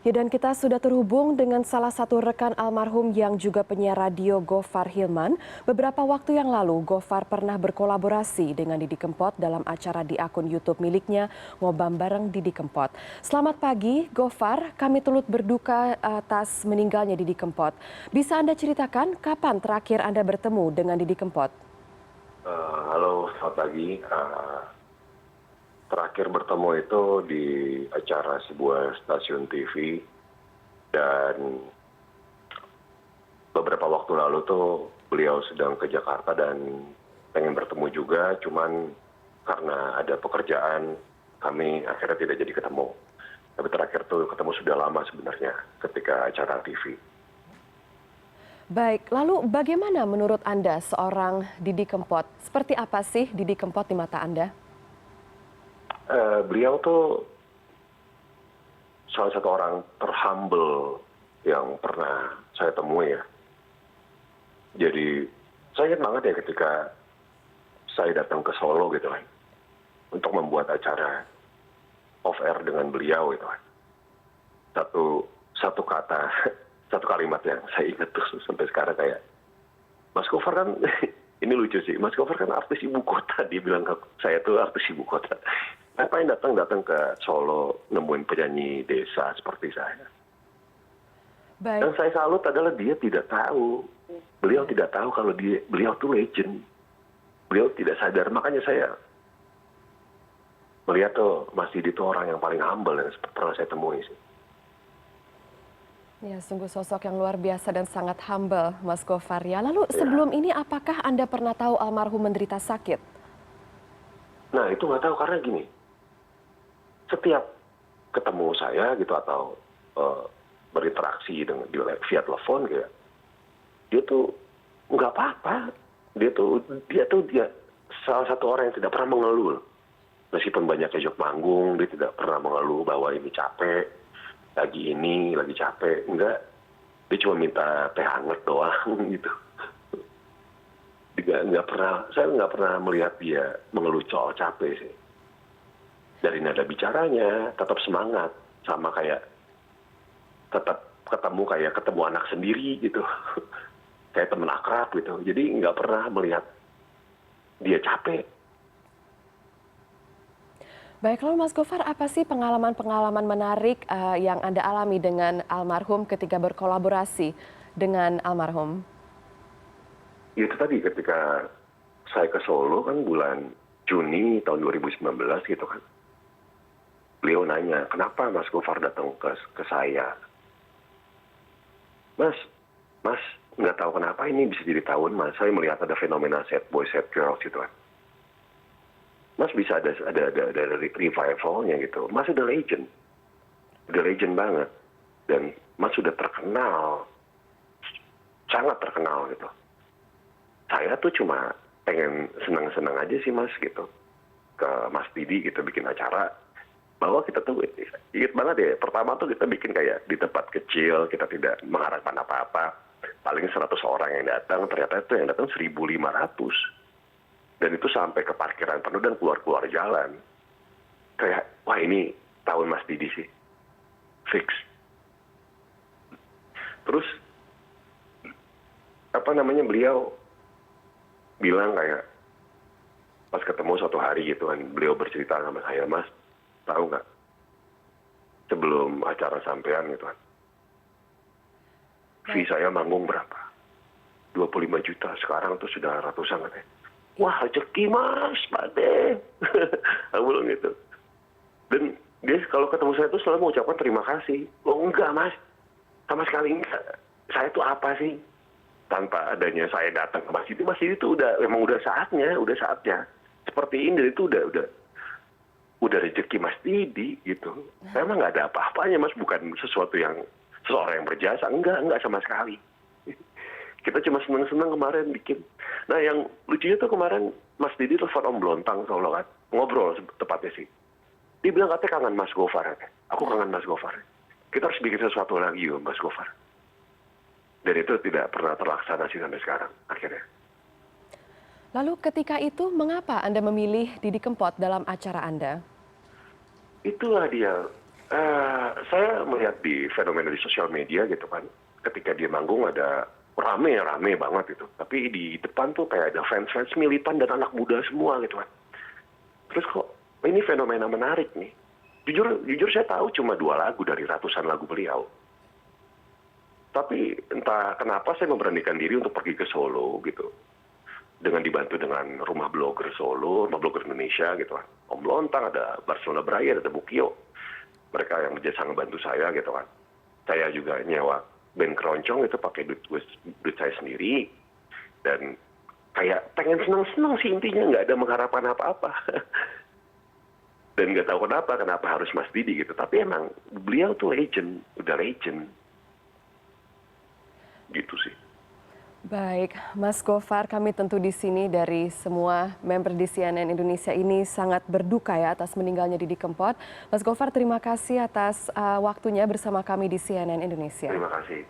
Ya, dan kita sudah terhubung dengan salah satu rekan almarhum yang juga penyiar radio Gofar Hilman. Beberapa waktu yang lalu, Gofar pernah berkolaborasi dengan Didi Kempot dalam acara di akun YouTube miliknya, Ngobam Bareng Didi Kempot. Selamat pagi, Gofar. Kami turut berduka atas meninggalnya Didi Kempot. Bisa Anda ceritakan kapan terakhir Anda bertemu dengan Didi Kempot? Halo, selamat pagi. Terakhir bertemu itu di acara sebuah stasiun TV dan beberapa waktu lalu tuh beliau sedang ke Jakarta dan pengen bertemu juga, cuman karena ada pekerjaan kami akhirnya tidak jadi ketemu. Tapi terakhir tuh ketemu sudah lama sebenarnya ketika acara TV. Baik, lalu bagaimana menurut Anda seorang Didi Kempot? Seperti apa sih Didi Kempot di mata Anda? Beliau tuh salah satu orang terhumble yang pernah saya temui ya. Jadi saya ingat banget ya ketika saya datang ke Solo gitu kan, untuk membuat acara off air dengan beliau gitu kan. Satu kata, satu kalimat yang saya ingat tuh sampai sekarang kayak, Mas Gofar kan, ini lucu sih, Mas Gofar kan artis ibu kota, dia bilang ke saya tuh artis ibu kota. Ngapain datang ke Solo nemuin penyanyi desa seperti saya. Baik. Yang saya salut adalah dia tidak tahu. Beliau tidak tahu kalau beliau tuh legend. Beliau tidak sadar. Makanya saya melihat tuh Mas Didi itu orang yang paling humble yang pernah saya temui sih. Ya, sungguh sosok yang luar biasa dan sangat humble, Mas Gofar ya. Lalu sebelum ini apakah Anda pernah tahu almarhum menderita sakit? Nah itu nggak tahu karena gini. Setiap ketemu saya gitu atau berinteraksi dengan via telepon kayak, dia tuh nggak apa-apa. Dia salah satu orang yang tidak pernah mengeluh. Meskipun banyak jok manggung, dia tidak pernah mengeluh bahwa ini capek, lagi capek. Enggak, dia cuma minta teh hangat doang gitu. Saya nggak pernah melihat dia mengeluh soal capek sih. Dari nada bicaranya tetap semangat, sama kayak tetap ketemu anak sendiri gitu. Kayak teman akrab gitu. Jadi nggak pernah melihat dia capek. Baik, lalu Mas Gofar, apa sih pengalaman-pengalaman menarik yang Anda alami dengan almarhum ketika berkolaborasi dengan almarhum? Itu tadi ketika saya ke Solo kan bulan Juni tahun 2019 gitu kan. Beliau nanya, kenapa Mas Gofar datang ke saya? Mas, nggak tahu kenapa ini bisa jadi tahun Mas. Saya melihat ada fenomena sad boy, sad girls gitu kan. Mas bisa ada revivalnya gitu. Mas udah legend banget. Dan Mas sudah terkenal, sangat terkenal gitu. Saya tuh cuma pengen senang-senang aja sih Mas gitu. Ke Mas Didi gitu bikin acara. Bahwa kita tuh, ingat banget ya, pertama tuh kita bikin kayak di tempat kecil, kita tidak mengharapkan apa-apa. Paling 100 orang yang datang, ternyata itu yang datang 1.500. Dan itu sampai ke parkiran penuh dan keluar jalan. Kayak, wah ini tahun Mas Didi sih. Fix. Terus, beliau bilang kayak, pas ketemu suatu hari gitu kan, beliau bercerita sama saya, Mas, tahu nggak, sebelum acara sampean gitu kan, fee saya manggung berapa? 25 juta, sekarang tuh sudah ratusan katanya. Wah, rezeki Mas, Pade. Aku bilang gitu. Dan dia kalau ketemu saya tuh selalu mengucapkan terima kasih. Oh enggak Mas, sama sekali enggak. Saya tuh apa sih? Tanpa adanya saya datang ke masjid itu memang udah saatnya. Seperti ini itu udah rezeki Mas Didi gitu. Saya emang nggak ada apa-apanya Mas, bukan seseorang yang berjasa, enggak sama sekali. Kita cuma seneng-seneng kemarin bikin. Nah yang lucunya tuh kemarin Mas Didi telepon Om Blontang Solo kan, ngobrol tepatnya sih. Dia bilang katanya kangen Mas Gofar. Aku kangen Mas Gofar. Kita harus bikin sesuatu lagi yuk Mas Gofar. Dan itu tidak pernah terlaksana sih sampai sekarang akhirnya. Lalu ketika itu mengapa Anda memilih Didi Kempot dalam acara Anda? Itulah dia, Saya melihat di fenomena di sosial media gitu kan, ketika dia manggung ada rame banget gitu. Tapi di depan tuh kayak ada fans-fans militan dan anak muda semua gitu kan. Terus kok ini fenomena menarik nih. Jujur saya tahu cuma 2 lagu dari ratusan lagu beliau. Tapi entah kenapa saya memberanikan diri untuk pergi ke Solo gitu. Dengan dibantu dengan Rumah Blogger Solo, Rumah Blogger Indonesia gitu kan. Om Lontang, ada Barcelona Braille, ada Bukio. Mereka yang berjasa ngebantu saya gitu kan. Saya juga nyewa band keroncong itu pakai duit saya sendiri. Dan kayak pengen senang-senang sih intinya, nggak ada mengharapkan apa-apa. Dan nggak tahu kenapa harus Mas Didi gitu. Tapi emang beliau tuh legend, udah legend. Gitu sih. Baik, Mas Gofar, kami tentu di sini dari semua member di CNN Indonesia ini sangat berduka ya atas meninggalnya Didi Kempot. Mas Gofar, terima kasih atas waktunya bersama kami di CNN Indonesia. Terima kasih.